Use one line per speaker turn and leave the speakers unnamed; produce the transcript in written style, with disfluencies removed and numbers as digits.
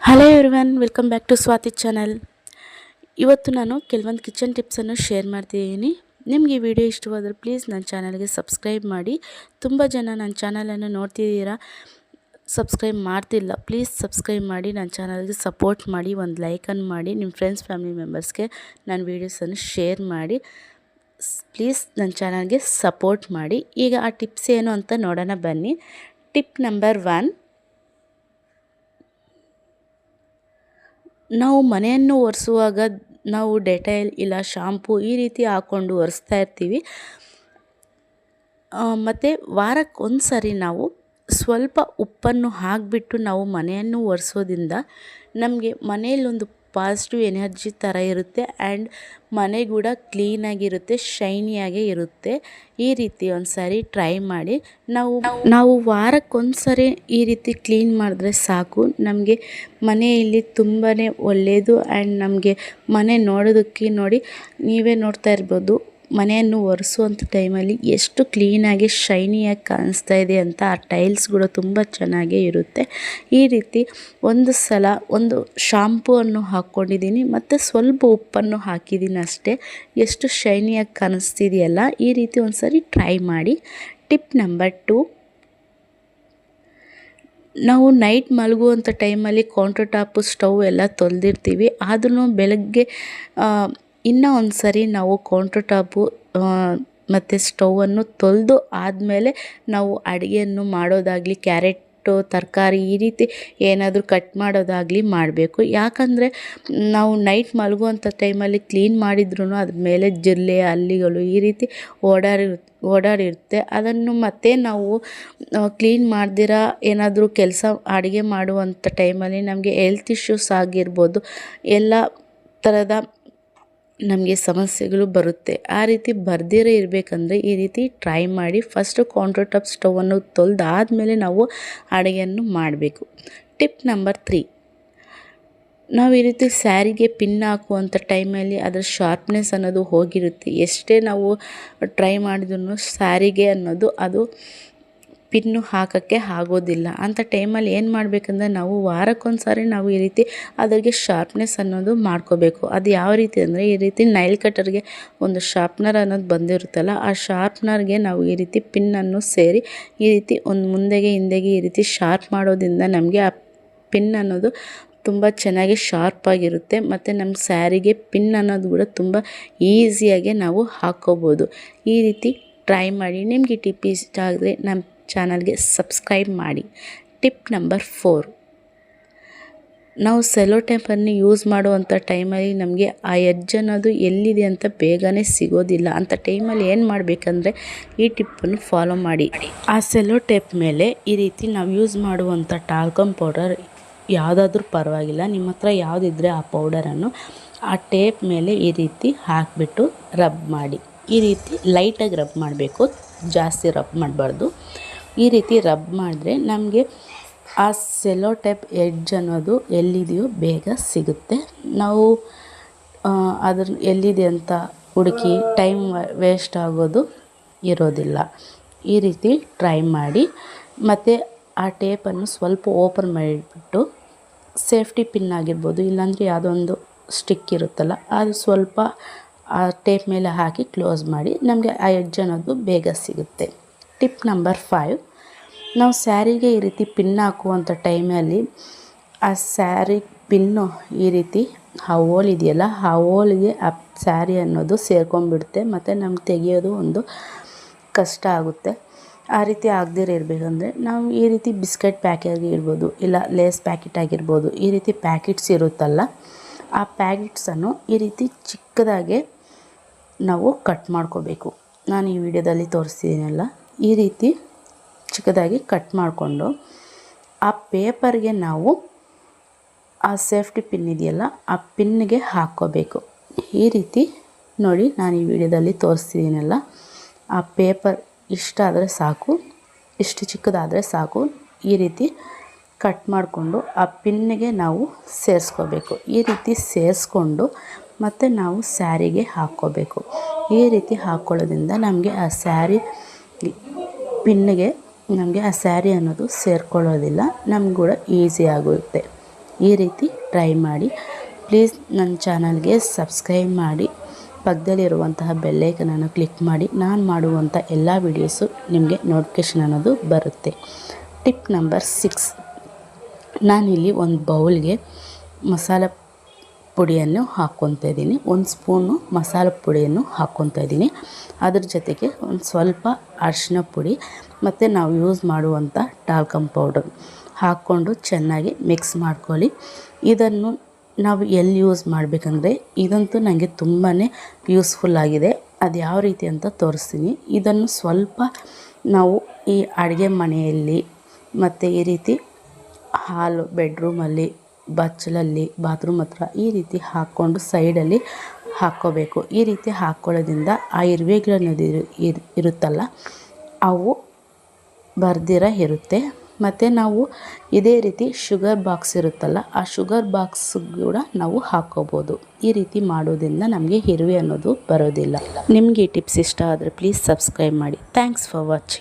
Hello everyone, welcome back to Swati channel. ಇವತ್ತು ನಾನು ಕೆಲವೊಂದು ಕಿಚನ್ ಟಿಪ್ಸನ್ನು ಶೇರ್ ಮಾಡ್ತಿದ್ದೀನಿ. ನಿಮಗೆ ಈ ವಿಡಿಯೋ ಇಷ್ಟವಾದರೆ ಪ್ಲೀಸ್ ನನ್ನ ಚಾನಲ್ಗೆ ಸಬ್ಸ್ಕ್ರೈಬ್ ಮಾಡಿ. ತುಂಬ ಜನ ನನ್ನ ಚಾನಲನ್ನು ನೋಡ್ತಿದ್ದೀರಾ, ಸಬ್ಸ್ಕ್ರೈಬ್ ಮಾಡ್ತಿಲ್ಲ. ಪ್ಲೀಸ್ ಸಬ್ಸ್ಕ್ರೈಬ್ ಮಾಡಿ, ನನ್ನ ಚಾನಲ್ಗೆ ಸಪೋರ್ಟ್ ಮಾಡಿ, ಒಂದು ಲೈಕನ್ನು ಮಾಡಿ, ನಿಮ್ಮ ಫ್ರೆಂಡ್ಸ್ ಫ್ಯಾಮಿಲಿ ಮೆಂಬರ್ಸ್ಗೆ ನನ್ನ ವೀಡಿಯೋಸನ್ನು ಶೇರ್ ಮಾಡಿ. ಪ್ಲೀಸ್ ನನ್ನ ಚಾನಲ್ಗೆ ಸಪೋರ್ಟ್ ಮಾಡಿ. ಈಗ ಆ ಟಿಪ್ಸ್ ಏನು ಅಂತ ನೋಡೋಣ ಬನ್ನಿ. ಟಿಪ್ ನಂಬರ್ 1, ನಾವು ಮನೆಯನ್ನು ಒರೆಸುವಾಗ ನಾವು ಡೆಟಾಯಿಲ್ ಇಲ್ಲ ಶಾಂಪೂ ಈ ರೀತಿ ಹಾಕ್ಕೊಂಡು ಒರೆಸ್ತಾ ಇರ್ತೀವಿ. ಮತ್ತು ವಾರಕ್ಕೊಂದು ಸರಿ ನಾವು ಸ್ವಲ್ಪ ಉಪ್ಪನ್ನು ಹಾಕಿಬಿಟ್ಟು ನಾವು ಮನೆಯನ್ನು ಒರೆಸೋದ್ರಿಂದ ನಮಗೆ ಮನೆಯಲ್ಲೊಂದು ಪಾಸಿಟಿವ್ ಎನರ್ಜಿ ಥರ ಇರುತ್ತೆ ಆ್ಯಂಡ್ ಮನೆ ಕೂಡ ಕ್ಲೀನಾಗಿರುತ್ತೆ, ಶೈನಿಯಾಗೇ ಇರುತ್ತೆ. ಈ ರೀತಿ ಒಂದು ಸಾರಿ ಟ್ರೈ ಮಾಡಿ. ನಾವು ವಾರಕ್ಕೊಂದು ಸರಿ ಈ ರೀತಿ ಕ್ಲೀನ್ ಮಾಡಿದ್ರೆ ಸಾಕು. ನಮಗೆ ಮನೆಯಲ್ಲಿ ತುಂಬಾ ಒಳ್ಳೆಯದು ಆ್ಯಂಡ್ ನಮಗೆ ಮನೆ ನೋಡೋದಕ್ಕೆ ನೋಡಿ ನೀವೇ ನೋಡ್ತಾ ಇರ್ಬೋದು, ಮನೆಯನ್ನು ಒರೆಸುವಂಥ ಟೈಮಲ್ಲಿ ಎಷ್ಟು ಕ್ಲೀನಾಗಿ ಶೈನಿಯಾಗಿ ಕಾಣಿಸ್ತಾ ಇದೆ ಅಂತ. ಆ ಟೈಲ್ಸ್ಗಳು ತುಂಬ ಚೆನ್ನಾಗೇ ಇರುತ್ತೆ. ಈ ರೀತಿ ಒಂದು ಸಲ ಒಂದು ಶಾಂಪೂವನ್ನು ಹಾಕ್ಕೊಂಡಿದ್ದೀನಿ ಮತ್ತು ಸ್ವಲ್ಪ ಉಪ್ಪನ್ನು ಹಾಕಿದ್ದೀನಿ ಅಷ್ಟೇ. ಎಷ್ಟು ಶೈನಿಯಾಗಿ ಕಾಣಿಸ್ತಿದೆಯಲ್ಲ, ಈ ರೀತಿ ಒಂದು ಸರಿ ಟ್ರೈ ಮಾಡಿ. ಟಿಪ್ ನಂಬರ್ 2, ನಾವು ನೈಟ್ ಮಲಗುವಂಥ ಟೈಮಲ್ಲಿ ಕೌಂಟರ್ ಟಾಪು ಸ್ಟವ್ ಎಲ್ಲ ತೊಳೆದಿರ್ತೀವಿ. ಆದ್ರೂ ಬೆಳಗ್ಗೆ ಇನ್ನೂ ಒಂದು ಸರಿ ನಾವು ಕೌಂಟರ್ ಟಾಪು ಮತ್ತು ಸ್ಟವನ್ನು ತೊಳೆದು ಆದಮೇಲೆ ನಾವು ಅಡುಗೆಯನ್ನು ಮಾಡೋದಾಗಲಿ, ಕ್ಯಾರೆಟು ತರಕಾರಿ ಈ ರೀತಿ ಏನಾದರೂ ಕಟ್ ಮಾಡೋದಾಗಲಿ ಮಾಡಬೇಕು. ಯಾಕಂದರೆ ನಾವು ನೈಟ್ ಮಲಗುವಂಥ ಟೈಮಲ್ಲಿ ಕ್ಲೀನ್ ಮಾಡಿದ್ರೂ ಅದ್ರ ಮೇಲೆ ಜಿರಳೆ ಹಲ್ಲಿಗಳು ಈ ರೀತಿ ಓಡಾಡಿರುತ್ತೆ. ಅದನ್ನು ಮತ್ತೆ ನಾವು ಕ್ಲೀನ್ ಮಾಡ್ದಿರ ಏನಾದರೂ ಕೆಲಸ ಅಡುಗೆ ಮಾಡುವಂಥ ಟೈಮಲ್ಲಿ ನಮಗೆ ಹೆಲ್ತ್ ಇಶ್ಯೂಸ್ ಆಗಿರ್ಬೋದು, ಎಲ್ಲ ಥರದ ನಮಗೆ ಸಮಸ್ಯೆಗಳು ಬರುತ್ತೆ. ಆ ರೀತಿ ಬರ್ದಿರೇ ಇರಬೇಕಂದ್ರೆ ಈ ರೀತಿ ಟ್ರೈ ಮಾಡಿ. ಫಸ್ಟು ಕೌಂಟರ್ ಟಾಪ್ ಸ್ಟವನ್ನು ತೊಳೆದಾದ್ಮೇಲೆ ನಾವು ಅಡುಗೆಯನ್ನು ಮಾಡಬೇಕು. ಟಿಪ್ ನಂಬರ್ 3, ನಾವು ಈ ರೀತಿ ಸ್ಯಾರಿಗೆ ಪಿನ್ ಹಾಕುವಂಥ ಟೈಮಲ್ಲಿ ಅದರ ಶಾರ್ಪ್ನೆಸ್ ಅನ್ನೋದು ಹೋಗಿರುತ್ತೆ. ಎಷ್ಟೇ ನಾವು ಟ್ರೈ ಮಾಡಿದ್ರೂ ಸ್ಯಾರಿಗೆ ಅನ್ನೋದು ಅದು ಪಿನ್ನು ಹಾಕೋಕ್ಕೆ ಆಗೋದಿಲ್ಲ. ಅಂಥ ಟೈಮಲ್ಲಿ ಏನು ಮಾಡಬೇಕಂದ್ರೆ ನಾವು ವಾರಕ್ಕೊಂದು ಸಾರಿ ನಾವು ಈ ರೀತಿ ಅದರಿಗೆ ಶಾರ್ಪ್ನೆಸ್ ಅನ್ನೋದು ಮಾಡ್ಕೋಬೇಕು. ಅದು ಯಾವ ರೀತಿ ಅಂದರೆ, ಈ ರೀತಿ ನೈಲ್ ಕಟರ್ಗೆ ಒಂದು ಶಾರ್ಪ್ನರ್ ಅನ್ನೋದು ಬಂದಿರುತ್ತಲ್ಲ, ಆ ಶಾರ್ಪ್ನರ್ಗೆ ನಾವು ಈ ರೀತಿ ಪಿನ್ನನ್ನು ಸೇರಿ ಈ ರೀತಿ ಒಂದು ಮುಂದೆಗೆ ಹಿಂದೆಗೆ ಈ ರೀತಿ ಶಾರ್ಪ್ ಮಾಡೋದ್ರಿಂದ ನಮಗೆ ಆ ಪಿನ್ ಅನ್ನೋದು ತುಂಬ ಚೆನ್ನಾಗಿ ಶಾರ್ಪಾಗಿರುತ್ತೆ. ಮತ್ತು ನಮ್ಮ ಸ್ಯಾರಿಗೆ ಪಿನ್ ಅನ್ನೋದು ಕೂಡ ತುಂಬ ಈಸಿಯಾಗಿ ನಾವು ಹಾಕ್ಕೋಬೋದು. ಈ ರೀತಿ ಟ್ರೈ ಮಾಡಿ. ನಿಮಗೆ ಟಿಪ್ ಇಷ್ಟ ಆದರೆ ನಮ್ಮ ಚಾನಲ್ಗೆ ಸಬ್ಸ್ಕ್ರೈಬ್ ಮಾಡಿ. ಟಿಪ್ ನಂಬರ್ 4, ನಾವು ಸೆಲೋ ಟೇಪನ್ನು ಯೂಸ್ ಮಾಡುವಂಥ ಟೈಮಲ್ಲಿ ನಮಗೆ ಆ ಎಡ್ಜ್ ಅನ್ನೋದು ಎಲ್ಲಿದೆ ಅಂತ ಬೇಗನೆ ಸಿಗೋದಿಲ್ಲ. ಅಂಥ ಟೈಮಲ್ಲಿ ಏನು ಮಾಡಬೇಕಂದ್ರೆ ಈ ಟಿಪ್ಪನ್ನು ಫಾಲೋ ಮಾಡಿ. ಆ ಸೆಲೋ ಟೇಪ್ ಮೇಲೆ ಈ ರೀತಿ ನಾವು ಯೂಸ್ ಮಾಡುವಂಥ ಟಾಲ್ಕಮ್ ಪೌಡರ್ ಯಾವುದಾದ್ರೂ ಪರವಾಗಿಲ್ಲ, ನಿಮ್ಮ ಹತ್ರ ಯಾವುದಿದ್ರೆ ಆ ಪೌಡರನ್ನು ಆ ಟೇಪ್ ಮೇಲೆ ಈ ರೀತಿ ಹಾಕಿಬಿಟ್ಟು ರಬ್ ಮಾಡಿ. ಈ ರೀತಿ ಲೈಟಾಗಿ ರಬ್ ಮಾಡಬೇಕು, ಜಾಸ್ತಿ ರಬ್ ಮಾಡಬಾರ್ದು. ಈ ರೀತಿ ರಬ್ ಮಾಡಿದ್ರೆ ನಮಗೆ ಆ ಸೆಲೋ ಟೇಪ್ ಎಡ್ಜ್ ಅನ್ನೋದು ಎಲ್ಲಿದೆಯೋ ಬೇಗ ಸಿಗುತ್ತೆ. ನಾವು ಅದ್ರ ಎಲ್ಲಿದೆ ಅಂತ ಹುಡುಕಿ ಟೈಮ್ ವೇಸ್ಟ್ ಆಗೋದು ಇರೋದಿಲ್ಲ. ಈ ರೀತಿ ಟ್ರೈ ಮಾಡಿ. ಮತ್ತು ಆ ಟೇಪನ್ನು ಸ್ವಲ್ಪ ಓಪನ್ ಮಾಡಿಬಿಟ್ಟು ಸೇಫ್ಟಿ ಪಿನ್ ಆಗಿರ್ಬೋದು, ಇಲ್ಲಾಂದರೆ ಯಾವುದೋ ಒಂದು ಸ್ಟಿಕ್ ಇರುತ್ತಲ್ಲ ಅದು ಸ್ವಲ್ಪ ಆ ಟೇಪ್ ಮೇಲೆ ಹಾಕಿ ಕ್ಲೋಸ್ ಮಾಡಿ. ನಮಗೆ ಆ ಎಡ್ಜ್ ಅನ್ನೋದು ಬೇಗ ಸಿಗುತ್ತೆ. ಟಿಪ್ ನಂಬರ್ 5, ನಾವು ಸ್ಯಾರಿಗೆ ಈ ರೀತಿ ಪಿನ್ ಹಾಕುವಂಥ ಟೈಮಲ್ಲಿ ಆ ಸ್ಯಾರಿ ಪಿನ್ನು ಈ ರೀತಿ ಆ ಹೋಲ್ ಇದೆಯಲ್ಲ, ಆ ಹೋಲಿಗೆ ಆ ಸ್ಯಾರಿ ಅನ್ನೋದು ಸೇರ್ಕೊಂಡ್ಬಿಡುತ್ತೆ ಮತ್ತು ನಮ್ಗೆ ತೆಗೆಯೋದು ಒಂದು ಕಷ್ಟ ಆಗುತ್ತೆ. ಆ ರೀತಿ ಆಗದಿರ ಇರಬೇಕಂದ್ರೆ ನಾವು ಈ ರೀತಿ ಬಿಸ್ಕೆಟ್ ಪ್ಯಾಕೆಟ್ ಇರ್ಬೋದು, ಇಲ್ಲ ಲೇಸ್ ಪ್ಯಾಕೆಟ್ ಆಗಿರ್ಬೋದು, ಈ ರೀತಿ ಪ್ಯಾಕೆಟ್ಸ್ ಇರುತ್ತಲ್ಲ, ಆ ಪ್ಯಾಕೆಟ್ಸನ್ನು ಈ ರೀತಿ ಚಿಕ್ಕದಾಗೆ ನಾವು ಕಟ್ ಮಾಡ್ಕೋಬೇಕು. ನಾನು ಈ ವಿಡಿಯೋದಲ್ಲಿ ತೋರಿಸ್ತಿದ್ದೀನಲ್ಲ, ಈ ರೀತಿ ಚಿಕ್ಕದಾಗಿ ಕಟ್ ಮಾಡಿಕೊಂಡು ಆ ಪೇಪರ್ಗೆ ನಾವು ಆ ಸೇಫ್ಟಿ ಪಿನ್ ಇದೆಯಲ್ಲ ಆ ಪಿನ್ನಿಗೆ ಹಾಕ್ಕೋಬೇಕು. ಈ ರೀತಿ ನೋಡಿ, ನಾನು ಈ ವಿಡಿಯೋದಲ್ಲಿ ತೋರಿಸ್ತಿದ್ದೀನಲ್ಲ, ಆ ಪೇಪರ್ ಇಷ್ಟಾದರೆ ಸಾಕು, ಇಷ್ಟು ಚಿಕ್ಕದಾದರೆ ಸಾಕು. ಈ ರೀತಿ ಕಟ್ ಮಾಡಿಕೊಂಡು ಆ ಪಿನ್ನಿಗೆ ನಾವು ಸೇರಿಸ್ಕೋಬೇಕು. ಈ ರೀತಿ ಸೇರಿಸ್ಕೊಂಡು ಮತ್ತು ನಾವು ಸ್ಯಾರಿಗೆ ಹಾಕ್ಕೋಬೇಕು. ಈ ರೀತಿ ಹಾಕ್ಕೊಳ್ಳೋದ್ರಿಂದ ನಮಗೆ ಆ ಸ್ಯಾರಿ ಪಿನ್ನಿಗೆ ನಮಗೆ ಆ ಸ್ಯಾರಿ ಅನ್ನೋದು ಸೇರ್ಕೊಳ್ಳೋದಿಲ್ಲ, ನಮ್ಗೆ ಕೂಡ ಈಸಿ ಆಗುತ್ತೆ. ಈ ರೀತಿ ಟ್ರೈ ಮಾಡಿ. ಪ್ಲೀಸ್ ನನ್ನ ಚಾನಲ್ಗೆ ಸಬ್ಸ್ಕ್ರೈಬ್ ಮಾಡಿ, ಪಕ್ಕದಲ್ಲಿರುವಂತಹ ಬೆಲ್ಲೈಕನನ್ನು ಕ್ಲಿಕ್ ಮಾಡಿ. ನಾನು ಮಾಡುವಂಥ ಎಲ್ಲ ವೀಡಿಯೋಸು ನಿಮಗೆ ನೋಟಿಫಿಕೇಷನ್ ಅನ್ನೋದು ಬರುತ್ತೆ. ಟಿಪ್ ನಂಬರ್ 6, ನಾನಿಲ್ಲಿ ಒಂದು ಬೌಲ್ಗೆ ಮಸಾಲ ಪುಡಿಯನ್ನು ಹಾಕ್ಕೊತಾ ಇದ್ದೀನಿ. 1 ಸ್ಪೂನು ಮಸಾಲ ಪುಡಿಯನ್ನು ಹಾಕ್ಕೊತಾ ಇದ್ದೀನಿ. ಅದ್ರ ಜೊತೆಗೆ ಒಂದು ಸ್ವಲ್ಪ ಅರಿಶಿನ ಪುಡಿ ಮತ್ತು ನಾವು ಯೂಸ್ ಮಾಡುವಂಥ ಟಾಲ್ಕಮ್ ಪೌಡರ್ ಹಾಕ್ಕೊಂಡು ಚೆನ್ನಾಗಿ ಮಿಕ್ಸ್ ಮಾಡ್ಕೊಳ್ಳಿ. ಇದನ್ನು ನಾವು ಎಲ್ಲಿ ಯೂಸ್ ಮಾಡಬೇಕಂದ್ರೆ, ಇದಂತೂ ನನಗೆ ತುಂಬಾ ಯೂಸ್ಫುಲ್ ಆಗಿದೆ. ಅದು ಯಾವ ರೀತಿ ಅಂತ ತೋರಿಸ್ತೀನಿ. ಇದನ್ನು ಸ್ವಲ್ಪ ನಾವು ಈ ಅಡುಗೆ ಮನೆಯಲ್ಲಿ ಮತ್ತು ಈ ರೀತಿ ಹಾಲು ಬೆಡ್ರೂಮಲ್ಲಿ, ಬಚ್ಚಲಲ್ಲಿ, ಬಾತ್ರೂಮ್ ಹತ್ರ ಈ ರೀತಿ ಹಾಕ್ಕೊಂಡು ಸೈಡಲ್ಲಿ ಹಾಕ್ಕೋಬೇಕು. ಈ ರೀತಿ ಹಾಕ್ಕೊಳ್ಳೋದ್ರಿಂದ ಆ ಇರುವೆಗಳನ್ನೋದು ಇರುತ್ತಲ್ಲ, ಅವು ಬರ್ದಿರ ಇರುತ್ತೆ. ಮತ್ತು ನಾವು ಇದೇ ರೀತಿ ಶುಗರ್ ಬಾಕ್ಸ್ ಇರುತ್ತಲ್ಲ, ಆ ಶುಗರ್ ಬಾಕ್ಸ್ ಕೂಡ ನಾವು ಹಾಕ್ಕೋಬೋದು. ಈ ರೀತಿ ಮಾಡೋದ್ರಿಂದ ನಮಗೆ ಇರುವೆ ಅನ್ನೋದು ಬರೋದಿಲ್ಲ. ನಿಮಗೆ ಈ ಟಿಪ್ಸ್ ಇಷ್ಟ ಆದರೆ ಪ್ಲೀಸ್ ಸಬ್ಸ್ಕ್ರೈಬ್ ಮಾಡಿ. Thanks for watching.